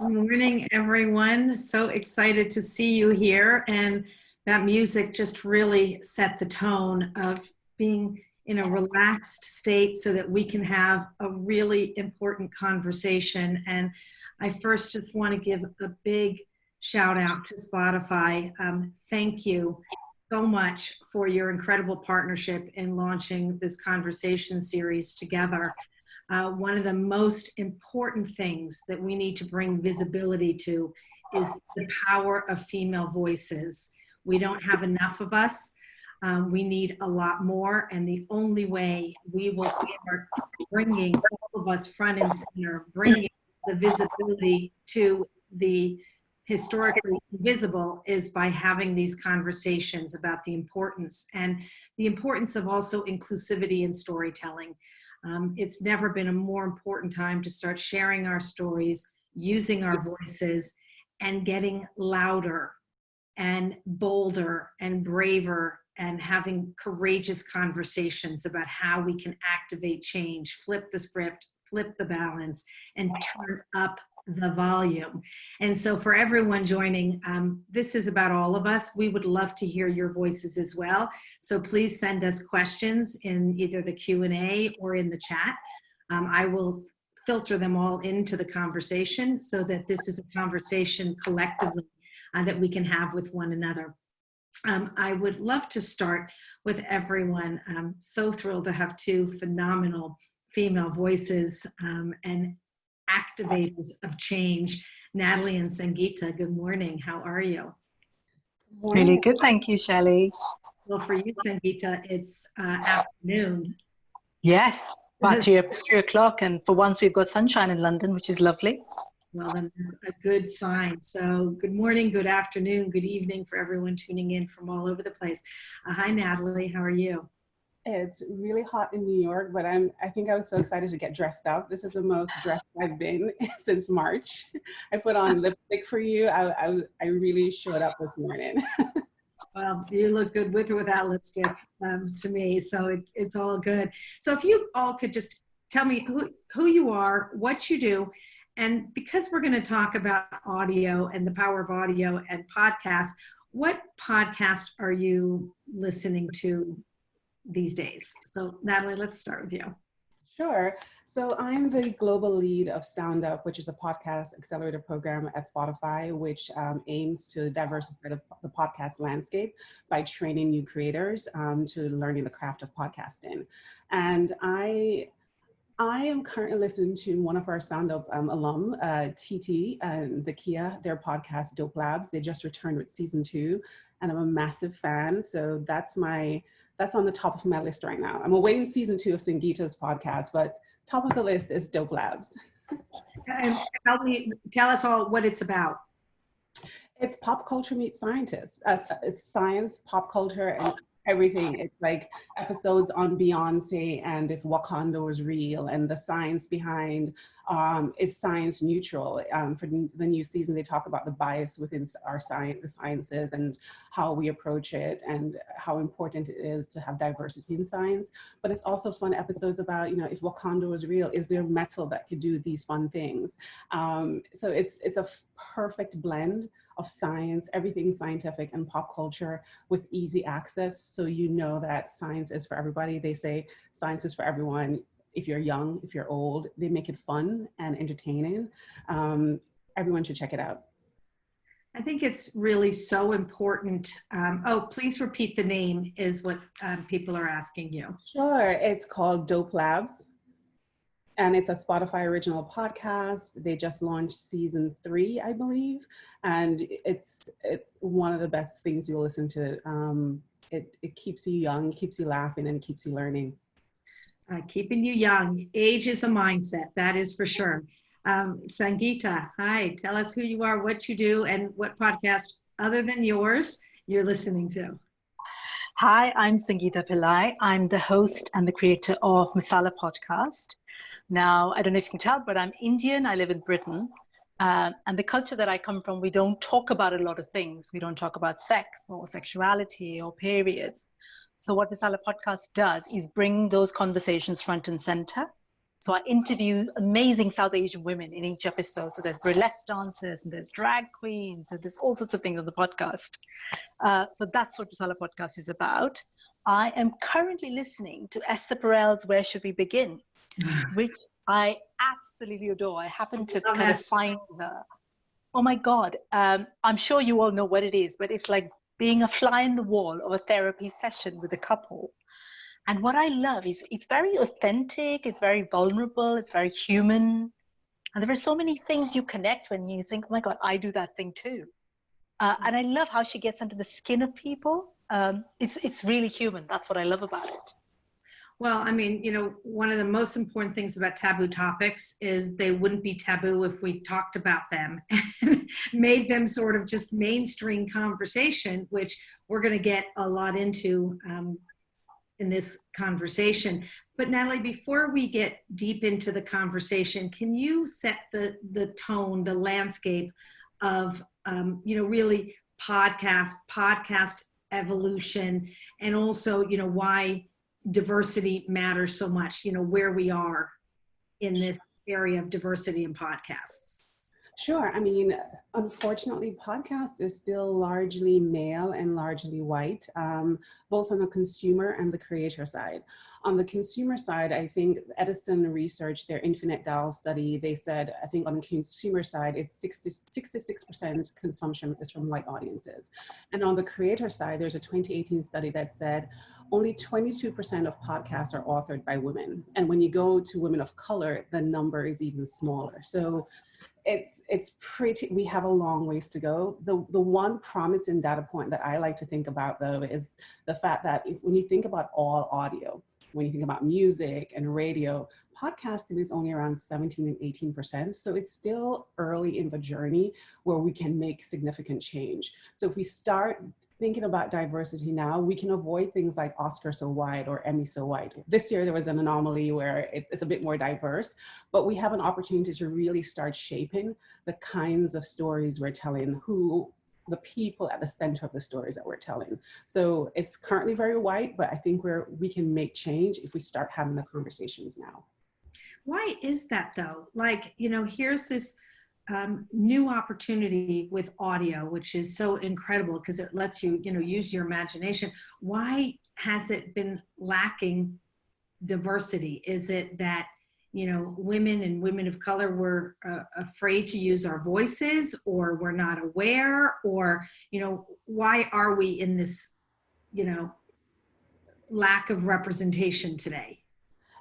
Good morning, everyone. So excited to see you here. And that music just really set the tone of being in a relaxed state so that we can have a really important conversation. And I first just want to give a big shout out to Spotify. Thank you so much for your incredible partnership in launching this conversation series together. One of the most important things that we need to bring visibility to is the power of female voices. We don't have enough of us. We need a lot more, and the only way we will start bringing all of us front and center, bringing the visibility to the historically invisible, is by having these conversations about the importance of also inclusivity in storytelling. It's never been a more important time to start sharing our stories, using our voices, and getting louder and bolder and braver and having courageous conversations about how we can activate change, flip the script, flip the balance, and turn up the volume. And so for everyone joining, this is about all of us. We would love to hear your voices as well. So please send us questions in either the Q&A or in the chat. I will filter them all into the conversation so that this is a conversation collectively that we can have with one another. I would love to start with everyone. I'm so thrilled to have two phenomenal female voices and activators of change. Natalie and Sangeeta, good morning. How are you? Really good, thank you, Shelley. Well, for you, Sangeeta, it's afternoon. Yes, about 3 o'clock, and for once we've got sunshine in London, which is lovely. Well, then that's a good sign. So good morning, good afternoon, good evening for everyone tuning in from all over the place. Hi, Natalie, how are you? It's really hot in New York, but I think I was so excited to get dressed up. This is the most dressed I've been since March. I put on lipstick for you. I really showed up this morning. Well, you look good with or without lipstick to me, so it's all good. So if you all could just tell me who you are, what you do, and because we're going to talk about audio and the power of audio and podcasts, what podcast are you listening to these days? So Natalie, let's start with you. Sure. So I'm the global lead of Sound Up, which is a podcast accelerator program at Spotify, which aims to diversify the podcast landscape by training new creators to learning the craft of podcasting. And I am currently listening to one of our Sound Up alum, TT and Zakia, their podcast, Dope Labs. They just returned with season 2, and I'm a massive fan. So that's on the top of my list right now. I'm awaiting season 2 of Sangeeta's podcast, but top of the list is Dope Labs. And tell us all what it's about. It's pop culture meets scientists. It's science, pop culture, and everything. It's like episodes on Beyonce and if Wakanda was real, and the science behind is science neutral. For the new season, they talk about the bias within our science, the sciences, and how we approach it, and how important it is to have diversity in science. But it's also fun episodes about, if Wakanda was real, is there metal that could do these fun things? So it's a perfect blend of science, everything scientific, and pop culture with easy access. So you know that science is for everybody. They say science is for everyone. If you're young, if you're old, they make it fun and entertaining. Everyone should check it out. I think it's really so important. Please repeat the name is what people are asking you. Sure, it's called Dope Labs. And it's a Spotify original podcast. They just launched season 3, I believe. And it's one of the best things you'll listen to. It keeps you young, keeps you laughing, and keeps you learning. Keeping you young. Age is a mindset, that is for sure. Sangeeta, hi, tell us who you are, what you do, and what podcast, other than yours, you're listening to. Hi, I'm Sangeeta Pillai. I'm the host and the creator of Masala podcast. Now, I don't know if you can tell, but I'm Indian. I live in Britain. And the culture that I come from, we don't talk about a lot of things. We don't talk about sex or sexuality or periods. So what Masala podcast does is bring those conversations front and center So I interview amazing South Asian women in each episode. So there's burlesque dancers and there's drag queens and there's all sorts of things on the podcast. So that's what Masala podcast is about. I am currently listening to Esther Perel's Where Should We Begin, which I absolutely adore. I happen to kind of find her. Oh my God. I'm sure you all know what it is, but it's like being a fly in the wall of a therapy session with a couple. And what I love is it's very authentic, it's very vulnerable, it's very human. And there are so many things you connect when you think, oh my God, I do that thing too. And I love how she gets under the skin of people. It's really human. That's what I love about it. Well, I mean, you know, one of the most important things about taboo topics is they wouldn't be taboo if we talked about them and made them sort of just mainstream conversation, which we're going to get a lot into in this conversation. But Natalie, before we get deep into the conversation, can you set the tone, the landscape of, you know, really podcast evolution, and also, you know, why diversity matters so much, you know, where we are in this area of diversity in podcasts? Sure. I mean, unfortunately, podcast is still largely male and largely white, both on the consumer and the creator side. On the consumer side, I think Edison researched their Infinite Dial study. They said, I think on the consumer side, it's 66% consumption is from white audiences. And on the creator side, there's a 2018 study that said only 22% of podcasts are authored by women. And when you go to women of color, the number is even smaller. So it's pretty, we have a long ways to go. The one promising data point that I like to think about though is the fact that when you think about all audio, when you think about music and radio, podcasting is only around 17 and 18%. So it's still early in the journey where we can make significant change. So if we start thinking about diversity now, we can avoid things like Oscar so white or Emmy so white. This year there was an anomaly where it's a bit more diverse, but we have an opportunity to really start shaping the kinds of stories we're telling, who the people at the center of the stories that we're telling. So it's currently very white, but I think we can make change if we start having the conversations now. Why is that though? Like, you know, here's this new opportunity with audio, which is so incredible because it lets you, you know, use your imagination. Why has it been lacking diversity? Is it that, you know, women and women of color were afraid to use our voices, or we're not aware, or, you know, why are we in this, you know, lack of representation today?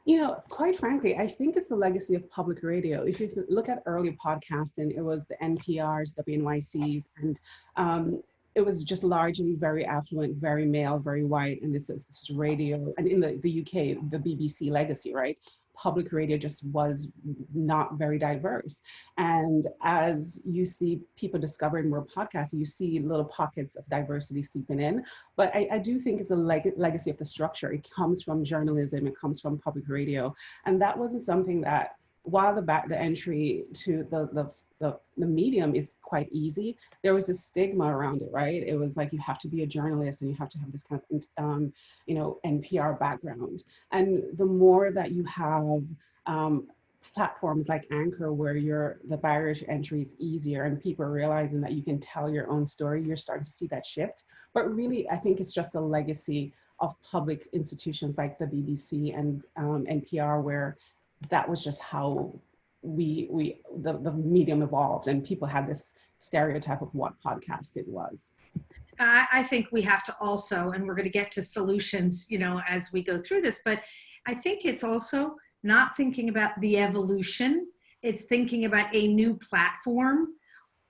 You know, quite frankly, I think it's the legacy of public radio. If you look at early podcasting, it was the NPRs, WNYCs, and it was just largely very affluent, very male, very white, and this is radio. And in the UK, the BBC legacy, right? Public radio just was not very diverse. And as you see people discovering more podcasts, you see little pockets of diversity seeping in. But I do think it's a legacy of the structure. It comes from journalism, it comes from public radio. And that wasn't something that, while the entry to the medium is quite easy, there was a stigma around it, right? It was like, you have to be a journalist and you have to have this kind of, you know, NPR background. And the more that you have platforms like Anchor, where the barrier to entry is easier and people are realizing that you can tell your own story, you're starting to see that shift. But really, I think it's just a legacy of public institutions like the BBC and NPR, where that was just how the medium evolved, and people had this stereotype of what podcast it was. I think we have to also, and we're going to get to solutions, you know, as we go through this, but I think it's also not thinking about the evolution. It's thinking about a new platform,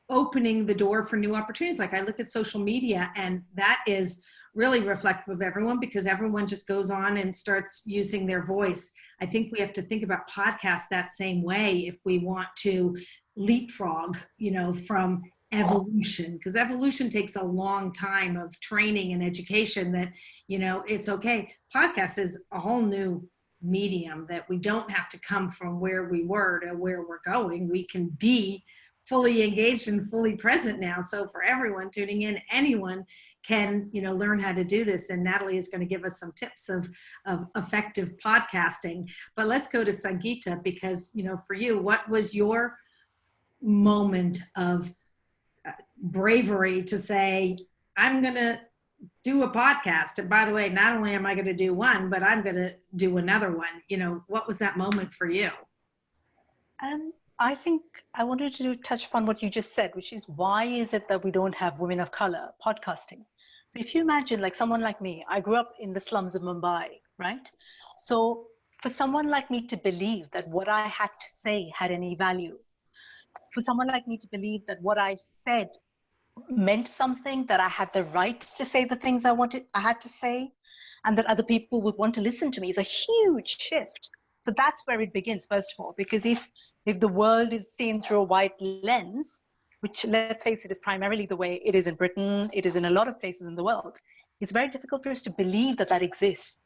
opening the door for new opportunities. Like, I look at social media, and that is really reflective of everyone, because everyone just goes on and starts using their voice. I think we have to think about podcasts that same way if we want to leapfrog, you know, from evolution, because evolution takes a long time of training and education that, you know, it's okay. Podcast is a whole new medium that we don't have to come from where we were to where we're going. We can be fully engaged and fully present now. So for everyone tuning in, anyone can, learn how to do this. And Natalie is going to give us some tips of effective podcasting. But let's go to Sangeeta, because, for you, what was your moment of bravery to say, I'm going to do a podcast? And by the way, not only am I going to do one, but I'm going to do another one. What was that moment for you? I think I wanted to touch upon what you just said, which is, why is it that we don't have women of color podcasting? So if you imagine, like, someone like me, I grew up in the slums of Mumbai, right? So for someone like me to believe that what I had to say had any value, for someone like me to believe that what I said meant something, that I had the right to say the things I had to say, and that other people would want to listen to me, is a huge shift. So that's where it begins, first of all, because if the world is seen through a white lens, which, let's face it, is primarily the way it is in Britain, it is in a lot of places in the world, it's very difficult for us to believe that that exists.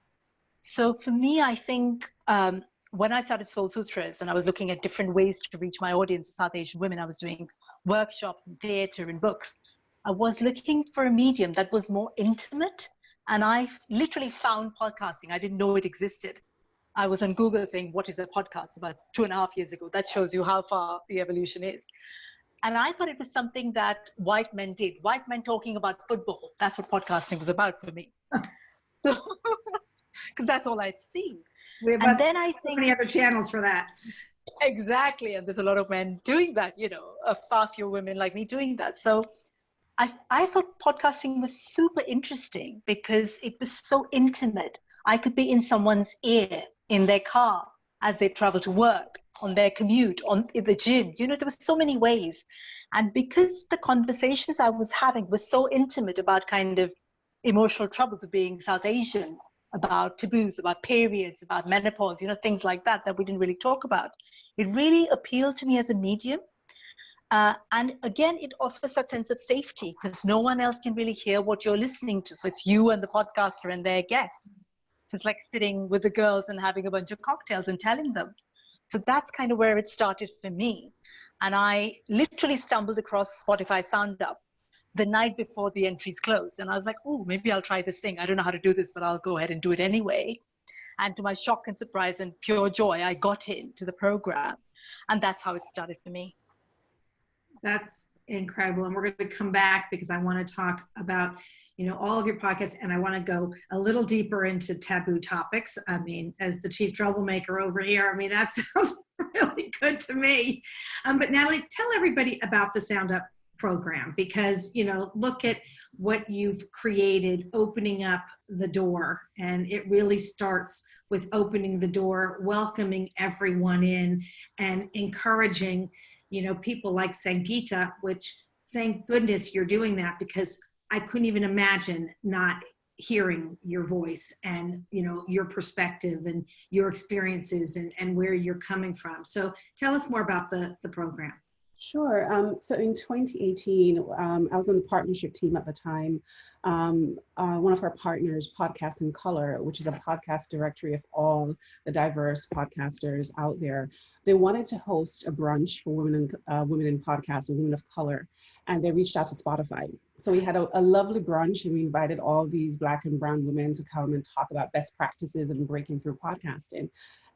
So for me, I think when I started Soul Sutras and I was looking at different ways to reach my audience, South Asian women, I was doing workshops and theater and books. I was looking for a medium that was more intimate. And I literally found podcasting. I didn't know it existed. I was on Google saying, what is a podcast, about 2.5 years ago. That shows you how far the evolution is. And I thought it was something that white men did. White men talking about football. That's what podcasting was about for me. Because that's all I'd seen. We have so many other channels for that. Exactly. And there's a lot of men doing that, far fewer women like me doing that. So I thought podcasting was super interesting because it was so intimate. I could be in someone's ear, in their car, as they travel to work, on their commute, in the gym. There were so many ways. And because the conversations I was having were so intimate about kind of emotional troubles of being South Asian, about taboos, about periods, about menopause, things like that we didn't really talk about, it really appealed to me as a medium. And again, it offers a sense of safety because no one else can really hear what you're listening to. So it's you and the podcaster and their guests. So it's like sitting with the girls and having a bunch of cocktails and telling them. So that's kind of where it started for me. And I literally stumbled across Spotify Sound Up the night before the entries closed. And I was like, oh, maybe I'll try this thing. I don't know how to do this, but I'll go ahead and do it anyway. And to my shock and surprise and pure joy, I got into the program. And that's how it started for me. That's incredible. And we're going to come back because I want to talk about, all of your podcasts, and I want to go a little deeper into taboo topics. I mean, as the chief troublemaker over here, that sounds really good to me. But Natalie, tell everybody about the Sound Up program, because, look at what you've created, opening up the door. And it really starts with opening the door, welcoming everyone in, and encouraging people like Sangeeta, which thank goodness you're doing that, because I couldn't even imagine not hearing your voice and, your perspective and your experiences and where you're coming from. So tell us more about the program. Sure. So in 2018, I was on the partnership team at the time. One of our partners, Podcast in Color, which is a podcast directory of all the diverse podcasters out there, they wanted to host a brunch for women in podcasts, women of color, and they reached out to Spotify. So we had a lovely brunch, and we invited all these Black and brown women to come and talk about best practices and breaking through podcasting.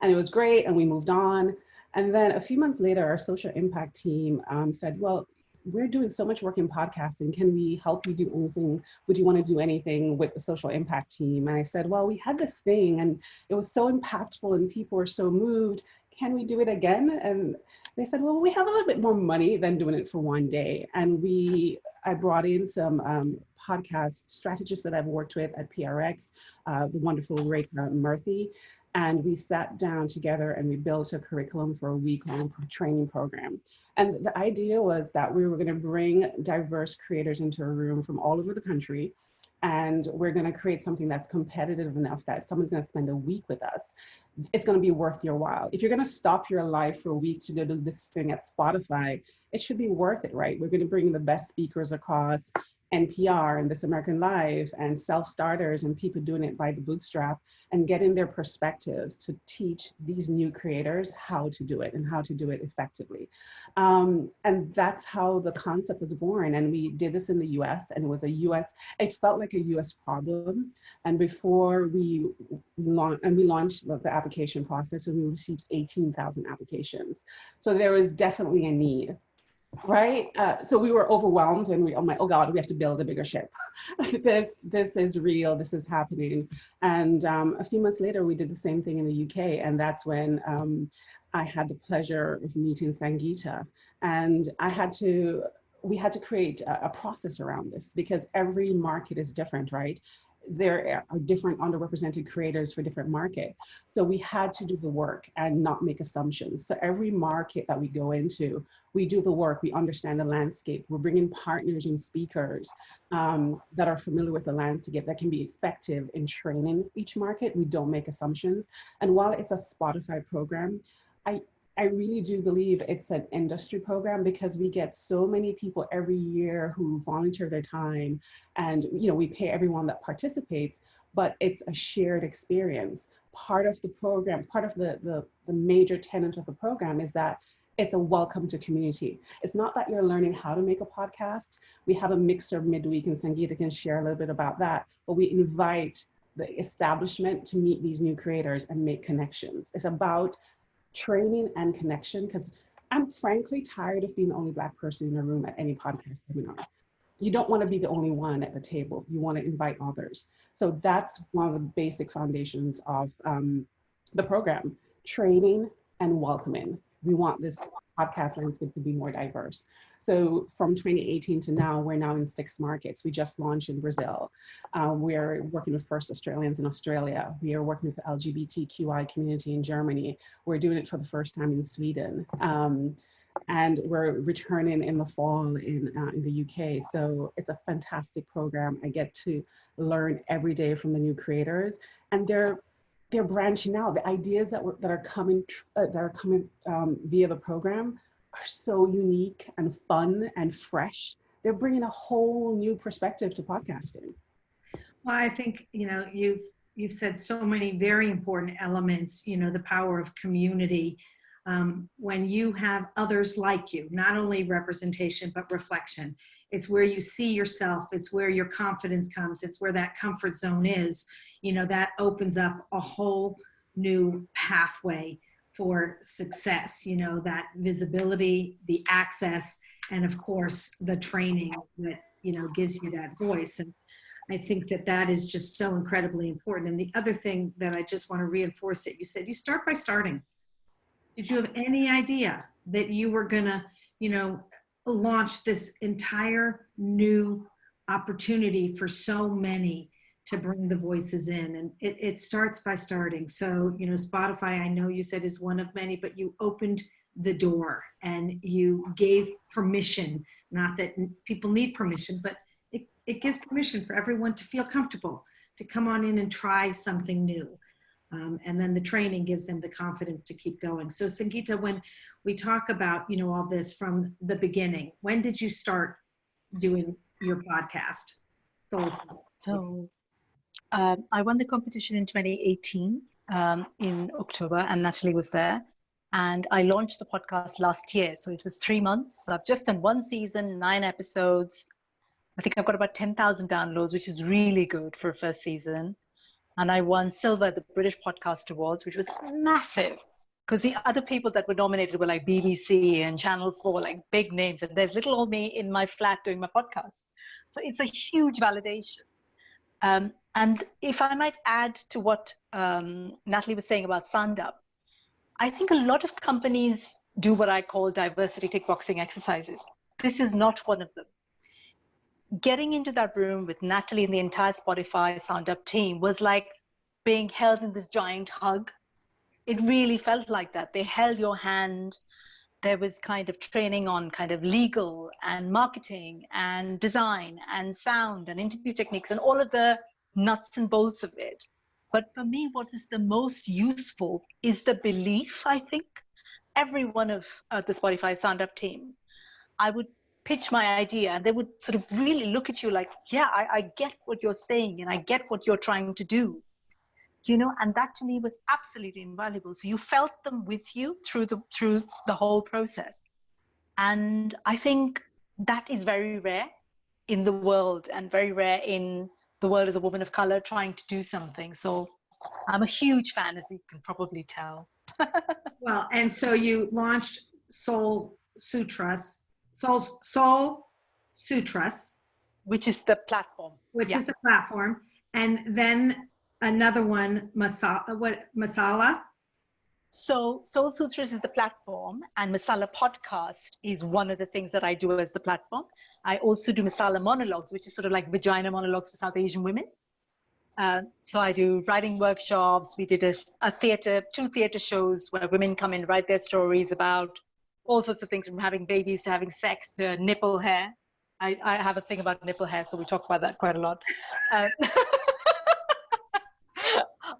And it was great, and we moved on. And then a few months later, our social impact team said, well, we're doing so much work in podcasting. Can we help you do anything? Would you want to do anything with the social impact team? And I said, well, we had this thing and it was so impactful and people were so moved. Can we do it again? And they said, well, we have a little bit more money than doing it for one day. And I brought in some podcast strategists that I've worked with at PRX, the wonderful Rekha Murthy. And we sat down together and we built a curriculum for a week-long training program. And the idea was that we were going to bring diverse creators into a room from all over the country. And we're going to create something that's competitive enough that someone's going to spend a week with us. It's going to be worth your while. If you're going to stop your life for a week to go to this thing at Spotify, it should be worth it, right? We're going to bring the best speakers across. NPR and This American Life and self-starters and people doing it by the bootstrap and getting their perspectives to teach these new creators how to do it and how to do it effectively. And that's how the concept was born. And we did this in the US, and it was a US, it felt like a US problem. And before we launched the application process, and we received 18,000 applications. So there was definitely a need. Right. So we were overwhelmed, and oh God, we have to build a bigger ship. This is real. This is happening. And a few months later, we did the same thing in the UK. And that's when I had the pleasure of meeting Sangeeta. And we had to create a process around this, because every market is different, right? There are different underrepresented creators for different market. So we had to do the work and not make assumptions. So every market that we go into, we do the work, we understand the landscape. We're bringing partners and speakers that are familiar with the landscape, that can be effective in training each market. We don't make assumptions. And while it's a Spotify program, I really do believe it's an industry program, because we get so many people every year who volunteer their time, and we pay everyone that participates, but it's a shared experience. Part of the program, part of the major tenet of the program is that it's a welcome to community. It's not that you're learning how to make a podcast. We have a mixer midweek, and Sangeeta can share a little bit about that, but we invite the establishment to meet these new creators and make connections. It's about training and connection, because I'm frankly tired of being the only Black person in a room at any podcast seminar. You don't want to be the only one at the table. You want to invite others. So that's one of the basic foundations of the program: training and welcoming. We want this podcast landscape to be more diverse. So from 2018 to now, we're now in 6 markets. We just launched in Brazil. We're working with First Australians in Australia. We are working with the LGBTQI community in Germany. We're doing it for the first time in Sweden. And we're returning in the fall in the UK. So it's a fantastic program. I get to learn every day from the new creators, and they're branching out. The ideas that are coming via the program are so unique and fun and fresh. They're bringing a whole new perspective to podcasting. Well, I think you've said so many very important elements. The power of community. When you have others like you, not only representation but reflection. It's where you see yourself. It's where your confidence comes. It's where that comfort zone is. That opens up a whole new pathway for success. That visibility, the access, and of course the training that gives you that voice. And I think that is just so incredibly important. And the other thing that I just want to reinforce, that you said, you start by starting. Did you have any idea that you were gonna, launch this entire new opportunity for so many to bring the voices in? And it starts by starting. So, Spotify, I know you said, is one of many, but you opened the door and you gave permission. Not that people need permission, but it gives permission for everyone to feel comfortable, to come on in and try something new. And then the training gives them the confidence to keep going. So Sangeeta, when we talk about, all this from the beginning, when did you start doing your podcast? So I won the competition in 2018 in October, and Natalie was there. And I launched the podcast last year. So it was 3 months. So I've just done 1 season, 9 episodes. I think I've got about 10,000 downloads, which is really good for a first season. And I won silver at the British Podcast Awards, which was massive, because the other people that were nominated were like BBC and Channel 4, like big names. And there's little old me in my flat doing my podcast. So it's a huge validation. And if I might add to what Natalie was saying about Sound Up, I think a lot of companies do what I call diversity kickboxing exercises. This is not one of them. Getting into that room with Natalie and the entire Spotify Sound Up team was like being held in this giant hug. It really felt like that. They held your hand. There was kind of training on kind of legal and marketing and design and sound and interview techniques and all of the nuts and bolts of it. But for me, what was the most useful is the belief, I think. Every one of the Spotify Sound Up team, I would pitch my idea, and they would sort of really look at you like, yeah, I get what you're saying, and I get what you're trying to do, you know, and that to me was absolutely invaluable. So you felt them with you through the whole process. And I think that is very rare in the world, and very rare in the world as a woman of color trying to do something. So I'm a huge fan, as you can probably tell. Well, and so you launched Soul Sutras, Which is the platform. which is the platform, and then another one, Masala. So Soul Sutras is the platform, and Masala podcast is one of the things that I do as the platform. I also do Masala monologues, which is sort of like vagina monologues for South Asian women. So I do writing workshops. We did two theater shows where women come in, write their stories about all sorts of things, from having babies to having sex to nipple hair. I have a thing about nipple hair, so we talk about that quite a lot.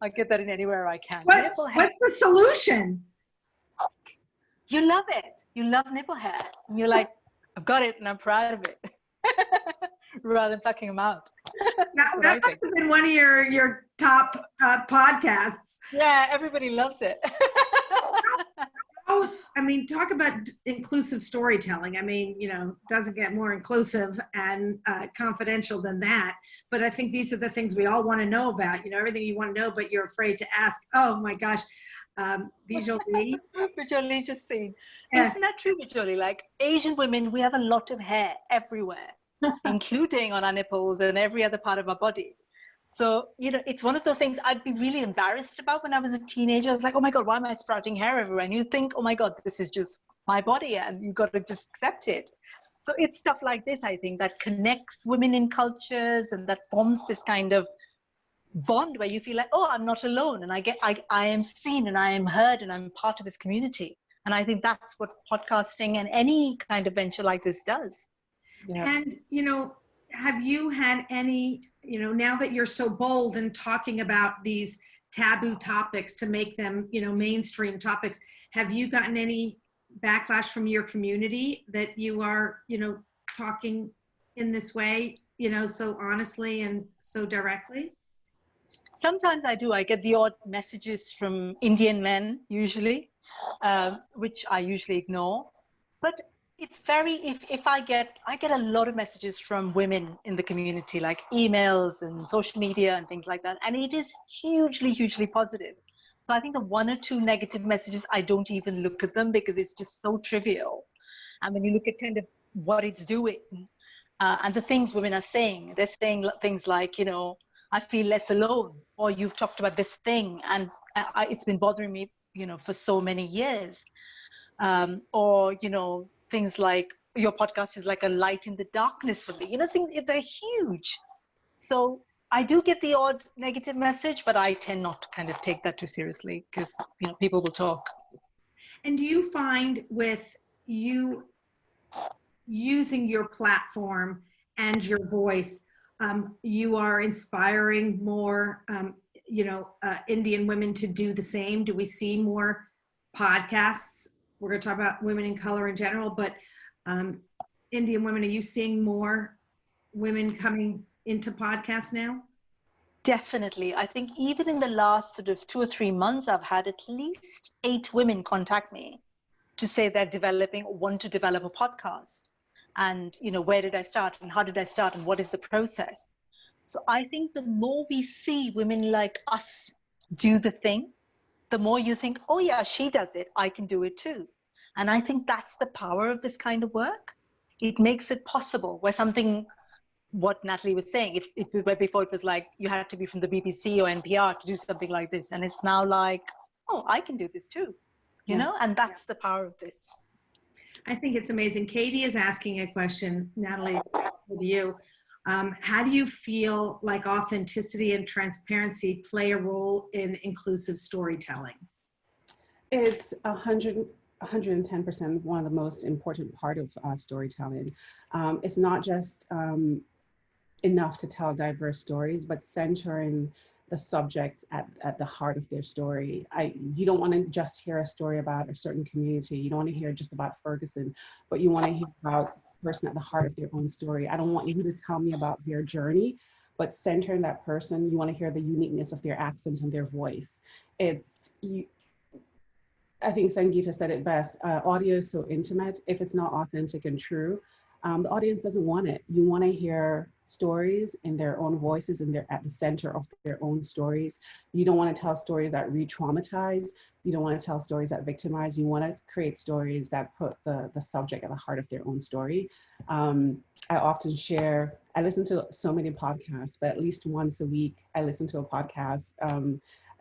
I get that in anywhere I can. What's the solution? You love it. You love nipple hair. And you're like, I've got it and I'm proud of it. Rather than fucking them out. That must have been one of your top podcasts. Yeah, everybody loves it. Oh, I mean, talk about inclusive storytelling. I mean, you know, doesn't get more inclusive and confidential than that. But I think these are the things we all want to know about. You know, everything you want to know, but you're afraid to ask. Oh my gosh, Bijoli. Bijoli's just seen. Yeah. Isn't that true, Bijoli? Like Asian women, we have a lot of hair everywhere, including on our nipples and every other part of our body. So, you know, it's one of those things I'd be really embarrassed about when I was a teenager. I was like, oh my God, why am I sprouting hair everywhere? And you think, oh my God, this is just my body and you've got to just accept it. So it's stuff like this, I think, that connects women in cultures and that forms this kind of bond where you feel like, oh, I'm not alone. And I am seen and I am heard and I'm part of this community. And I think that's what podcasting and any kind of venture like this does. Yeah. And, you know, have you had any, you know, now that you're so bold in talking about these taboo topics to make them, you know, mainstream topics, have you gotten any backlash from your community that you are, you know, talking in this way, you know, so honestly and so directly? Sometimes I do. I get the odd messages from Indian men, usually, which I usually ignore. But it's very, if I get a lot of messages from women in the community, like emails and social media and things like that. And it is hugely, hugely positive. So I think the one or two negative messages, I don't even look at them because it's just so trivial. And when you look at kind of what it's doing and the things women are saying, they're saying things like, you know, I feel less alone, or you've talked about this thing and it's been bothering me, you know, for so many years. Or, you know, things like your podcast is like a light in the darkness for me. You know, things, they're huge. So I do get the odd negative message, but I tend not to kind of take that too seriously because, you know, people will talk. And do you find with you using your platform and your voice, you are inspiring more, you know, Indian women to do the same? Do we see more podcasts? We're going to talk about women in color in general, but Indian women, are you seeing more women coming into podcasts now? Definitely. I think even in the last sort of 2 or 3 months, I've had at least 8 women contact me to say they're developing or want to develop a podcast. And, you know, where did I start and how did I start and what is the process? So I think the more we see women like us do the thing, the more you think, oh yeah, she does it, I can do it too. And I think that's the power of this kind of work. It makes it possible where something, what Natalie was saying, where before it was like you had to be from the BBC or NPR to do something like this. And it's now like, oh, I can do this too, you know? And that's the power of this. I think it's amazing. Katie is asking a question, Natalie, with you. How do you feel like authenticity and transparency play a role in inclusive storytelling? It's 110% one of the most important part of storytelling. It's not just enough to tell diverse stories, but centering the subjects at the heart of their story. You don't want to just hear a story about a certain community. You don't want to hear just about Ferguson, but you want to hear about person at the heart of their own story. I don't want you to tell me about their journey, but centering that person, you want to hear the uniqueness of their accent and their voice. It's, you, I think Sangeeta said it best, audio is so intimate. If it's not authentic and true, the audience doesn't want it. You want to hear stories in their own voices, and they're at the center of their own stories. You don't want to tell stories that re-traumatize. You don't want to tell stories that victimize. You want to create stories that put the subject at the heart of their own story. I often share, I listen to so many podcasts, but at least once a week, I listen to a podcast,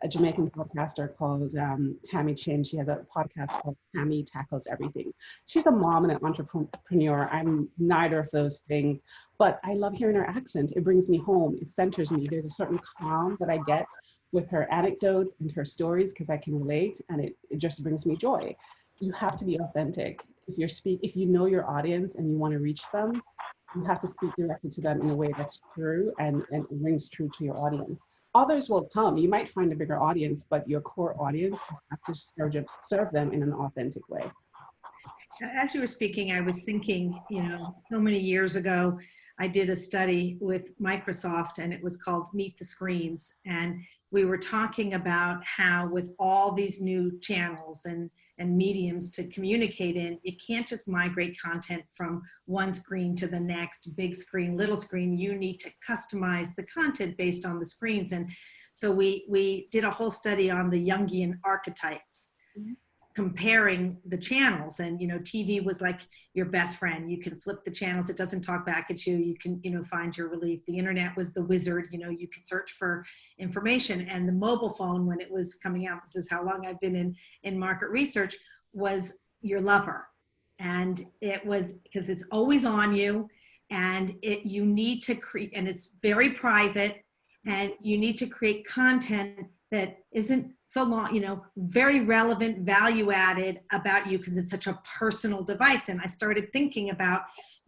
a Jamaican podcaster called Tammy Chin. She has a podcast called Tammy Tackles Everything. She's a mom and an entrepreneur. I'm neither of those things, but I love hearing her accent. It brings me home. It centers me. There's a certain calm that I get with her anecdotes and her stories because I can relate, and it just brings me joy. You have to be authentic. If you know your audience and you want to reach them, you have to speak directly to them in a way that's true and rings true to your audience. Others will come. You might find a bigger audience, but your core audience, you have to serve them in an authentic way. As you were speaking, I was thinking, so many years ago, I did a study with Microsoft, and it was called Meet the Screens. And we were talking about how with all these new channels and mediums to communicate in, you can't just migrate content from one screen to the next, big screen, little screen. You need to customize the content based on the screens. And so we did a whole study on the Jungian archetypes, comparing the channels. And TV was like your best friend. You can flip the channels, it doesn't talk back at you. You can find your relief. The internet was the wizard. You could search for information. And the mobile phone, when it was coming out, this is how long I've been in market research, was your lover. And it was because it's always on you, and you need to create, and it's very private, and you need to create content that isn't so long, very relevant, value added about you, because it's such a personal device. And I started thinking about,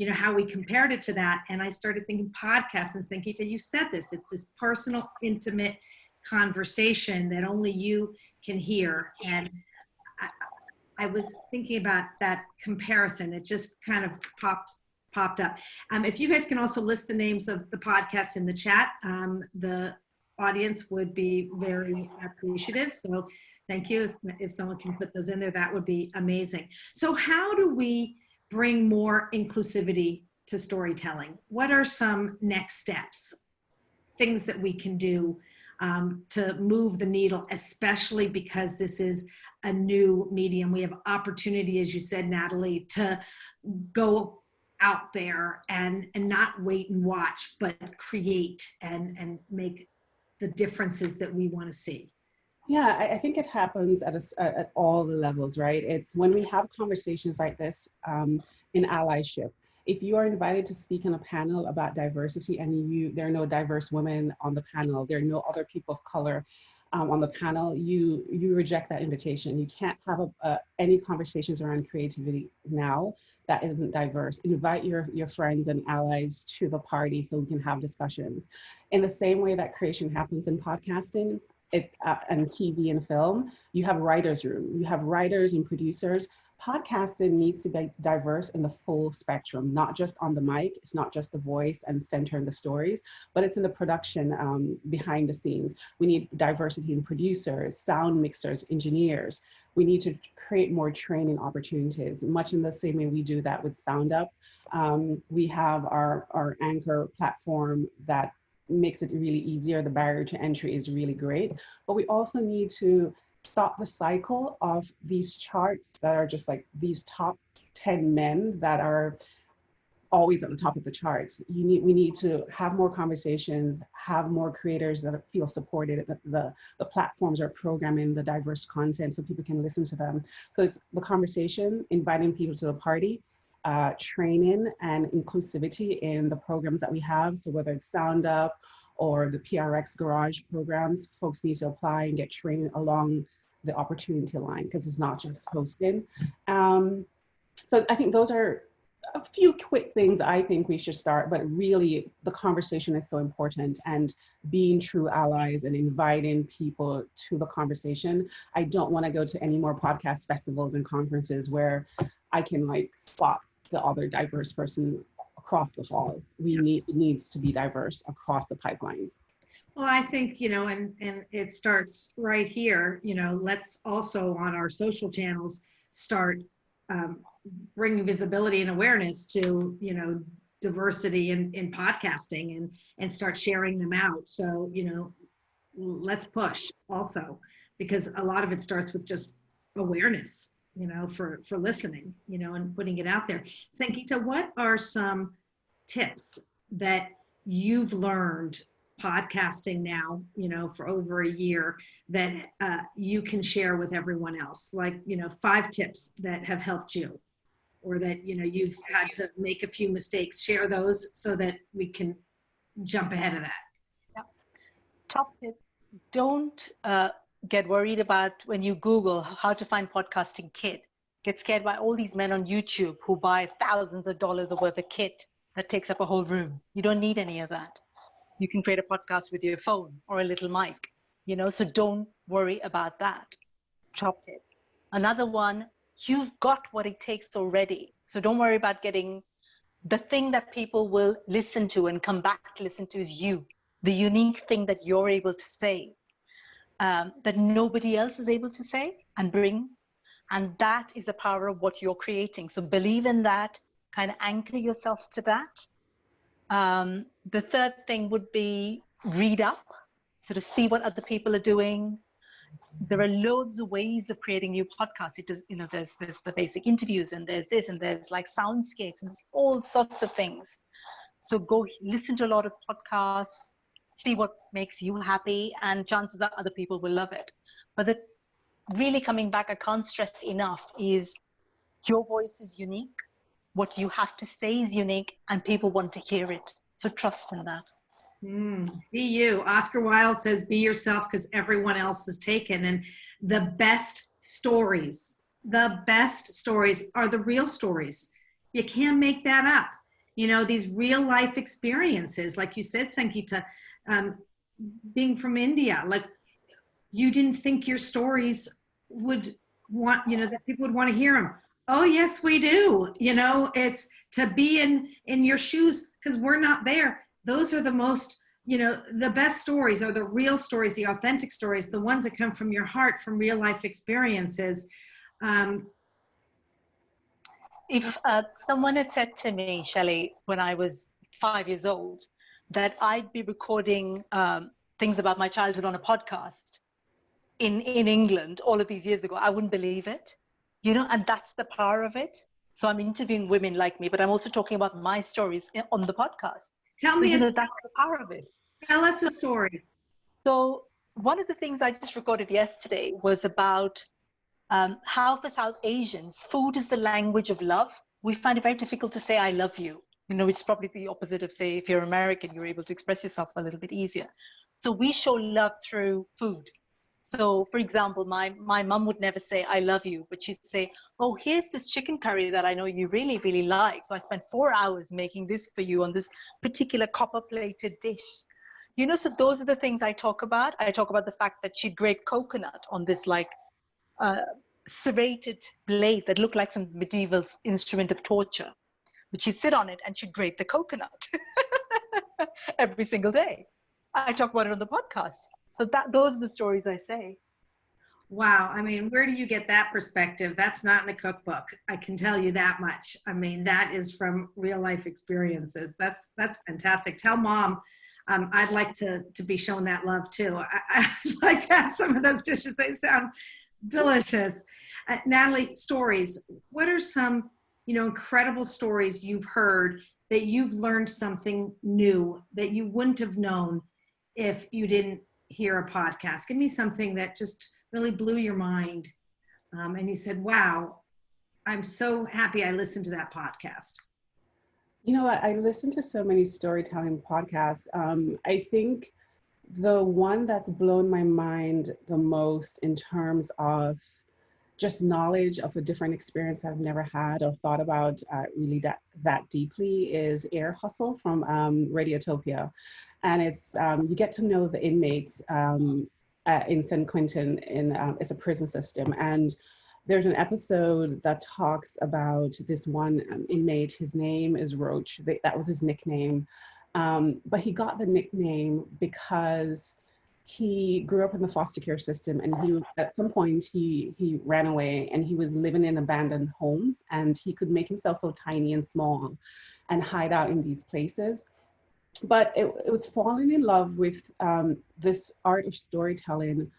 how we compared it to that. And I started thinking podcasts, and Sangeeta, you said this, it's this personal, intimate conversation that only you can hear. And I was thinking about that comparison. It just kind of popped up. If you guys can also list the names of the podcasts in the chat, the audience would be very appreciative. So thank you. If someone can put those in there, that would be amazing. So how do we bring more inclusivity to storytelling? What are some next steps, things that we can do to move the needle, especially because this is a new medium? We have opportunity, as you said, Natalie, to go out there and not wait and watch, but create and make the differences that we want to see. Yeah, I think it happens at all the levels, right? It's when we have conversations like this in allyship. If you are invited to speak on a panel about diversity and there are no diverse women on the panel, there are no other people of color on the panel, you reject that invitation. You can't have any conversations around creativity now that isn't diverse. Invite your friends and allies to the party so we can have discussions. In the same way that creation happens in podcasting and TV and film, you have writers' room. You have writers and producers. Podcasting needs to be diverse in the full spectrum, not just on the mic. It's not just the voice and centering the stories, but it's in the production behind the scenes. We need diversity in producers, sound mixers, engineers. We need to create more training opportunities, much in the same way we do that with Sound Up. We have our Anchor platform that makes it really easier. The barrier to entry is really great, but we also need to stop the cycle of these charts that are just like these top 10 men that are always at the top of the charts. We need to have more conversations, have more creators that feel supported. The platforms are programming the diverse content so people can listen to them. So it's the conversation, inviting people to the party, training and inclusivity in the programs that we have. So whether it's Sound Up or the PRX Garage programs, folks need to apply and get training along the opportunity line, because it's not just hosting. So I think those are a few quick things I think we should start, but really the conversation is so important, and being true allies and inviting people to the conversation. I don't want to go to any more podcast festivals and conferences where I can like spot the other diverse person across the hall. It needs to be diverse across the pipeline. Well, I think, and it starts right here, let's also on our social channels start bringing visibility and awareness to, diversity in podcasting and start sharing them out. So, let's push also, because a lot of it starts with just awareness, for listening, and putting it out there. Sangeeta, what are some tips that you've learned podcasting now, for over a year that you can share with everyone else? Like, 5 tips that have helped you, or that, you've had to make a few mistakes. Share those so that we can jump ahead of that. Yeah. Top tip, don't get worried about when you Google how to find podcasting kit. Get scared by all these men on YouTube who buy thousands of dollars worth of kit that takes up a whole room. You don't need any of that. You can create a podcast with your phone or a little mic, so don't worry about that. Top tip. Another one, you've got what it takes already. So don't worry about getting the thing that people will listen to and come back to listen to is you, the unique thing that you're able to say, that nobody else is able to say and bring. And that is the power of what you're creating. So believe in that, kind of anchor yourself to that. The third thing would be read up, sort of see what other people are doing. There are loads of ways of creating new podcasts. It is, there's the basic interviews, and there's this, and there's like soundscapes, and all sorts of things. So go listen to a lot of podcasts, see what makes you happy, and chances are other people will love it. But really coming back, I can't stress enough, is your voice is unique. What you have to say is unique, and people want to hear it. So trust in that. Be you. Oscar Wilde says, be yourself because everyone else is taken. And the best stories are the real stories. You can't make that up. These real life experiences, like you said, Sangeeta, being from India, like you didn't think your stories would want, that people would want to hear them. Oh, yes, we do. It's to be in your shoes because we're not there. Those are the most, the best stories are the real stories, the authentic stories, the ones that come from your heart, from real life experiences. If someone had said to me, Shelley, when I was 5 years old, that I'd be recording things about my childhood on a podcast in England all of these years ago, I wouldn't believe it. And that's the power of it. So I'm interviewing women like me, but I'm also talking about my stories on the podcast. Tell me, that's the power of it. Tell us a story. So one of the things I just recorded yesterday was about how for South Asians, food is the language of love. We find it very difficult to say, I love you, which is probably the opposite of, say, if you're American, you're able to express yourself a little bit easier. So we show love through food. So, for example, my mum would never say, I love you, but she'd say, oh, here's this chicken curry that I know you really, really like. So I spent 4 hours making this for you on this particular copper-plated dish. So those are the things I talk about. I talk about the fact that she'd grate coconut on this serrated blade that looked like some medieval instrument of torture. But she'd sit on it and she'd grate the coconut every single day. I talk about it on the podcast. So those are the stories I say. Wow. I mean, where do you get that perspective? That's not in a cookbook. I can tell you that much. I mean, that is from real life experiences. That's fantastic. Tell mom, I'd like to be shown that love too. I'd like to have some of those dishes. They sound delicious. Natalie, stories. What are some, incredible stories you've heard that you've learned something new that you wouldn't have known if you didn't hear a podcast? Give me something that just really blew your mind. And you said, wow, I'm so happy I listened to that podcast. I listen to so many storytelling podcasts. I think the one that's blown my mind the most in terms of just knowledge of a different experience I've never had or thought about really that deeply is Air Hustle from Radiotopia. And it's, you get to know the inmates in San Quentin it's a prison system. And there's an episode that talks about this one inmate. His name is Roach. That was his nickname. But he got the nickname because he grew up in the foster care system, and he at some point he ran away, and he was living in abandoned homes, and he could make himself so tiny and small and hide out in these places. But it was falling in love with this art of storytelling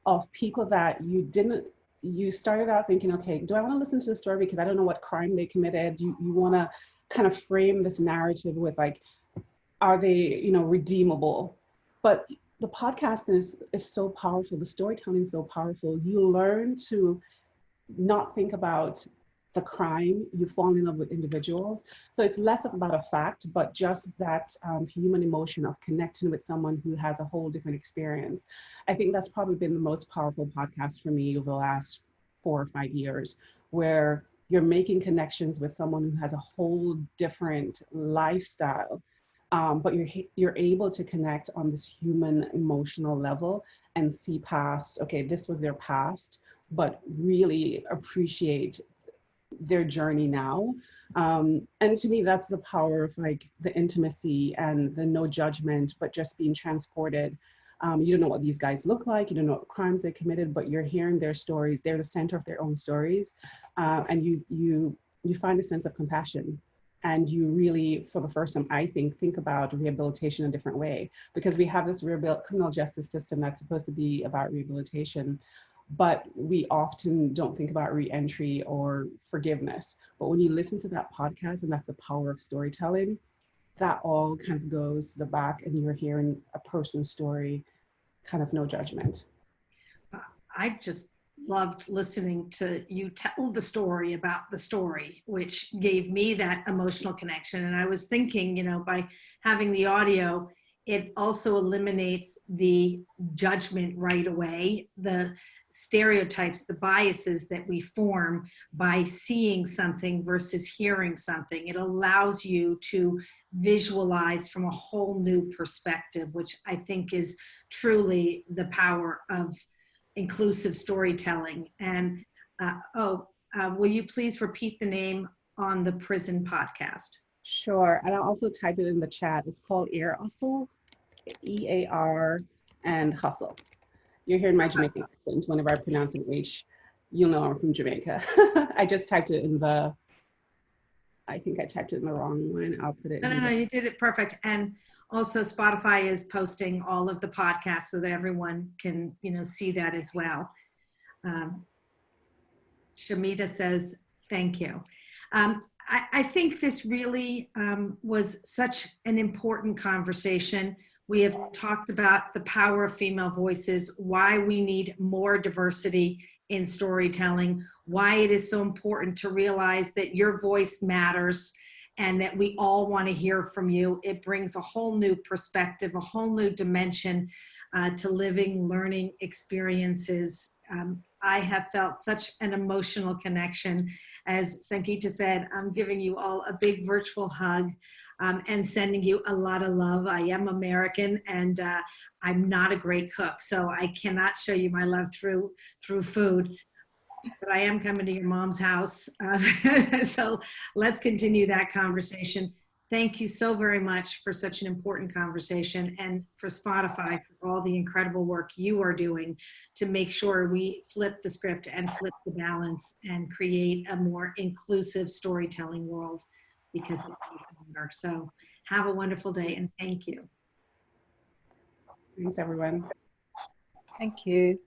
of people that you started out thinking, okay, do I want to listen to the story because I don't know what crime they committed? You want to kind of frame this narrative with like, are they, redeemable? But the podcast is so powerful. The storytelling is so powerful. You learn to not think about the crime. You fall in love with individuals. So it's less about a fact, but just that human emotion of connecting with someone who has a whole different experience. I think that's probably been the most powerful podcast for me over the last 4 or 5 years, where you're making connections with someone who has a whole different lifestyle. But you're able to connect on this human emotional level and see past, okay, this was their past, but really appreciate their journey now. And to me, that's the power of like the intimacy and the no judgment, but just being transported. You don't know what these guys look like, you don't know what crimes they committed, but you're hearing their stories. They're the center of their own stories. And you find a sense of compassion. And you really, for the first time, I think about rehabilitation in a different way, because we have this criminal justice system that's supposed to be about rehabilitation, but we often don't think about re-entry or forgiveness. But when you listen to that podcast, and that's the power of storytelling, that all kind of goes to the back, and you're hearing a person's story, kind of no judgment. I just loved listening to you tell the story about the story, which gave me that emotional connection. And I was thinking, by having the audio, it also eliminates the judgment right away, the stereotypes, the biases that we form by seeing something versus hearing something. It allows you to visualize from a whole new perspective, which I think is truly the power of inclusive storytelling. And will you please repeat the name on the prison podcast? Sure, and I'll also type it in the chat. It's called Ear Hustle, EAR, and Hustle. You're hearing my Jamaican accent. Whenever I pronounce an H, you'll know I'm from Jamaica. I just typed it in I think I typed it in the wrong one. I'll put it No, you did it perfect. And also Spotify is posting all of the podcasts so that everyone can, see that as well. Shamita says, thank you. I think this really was such an important conversation. We have talked about the power of female voices, why we need more diversity in storytelling, why it is so important to realize that your voice matters and that we all want to hear from you. It brings a whole new perspective, a whole new dimension to living, learning experiences. I have felt such an emotional connection. As Sangeeta said, I'm giving you all a big virtual hug and sending you a lot of love. I am American and I'm not a great cook, so I cannot show you my love through food. But I am coming to your mom's house. So let's continue that conversation. Thank you so very much for such an important conversation, and for Spotify for all the incredible work you are doing to make sure we flip the script and flip the balance and create a more inclusive storytelling world, because it matter. So have a wonderful day, and thank you. Thanks, everyone. Thank you.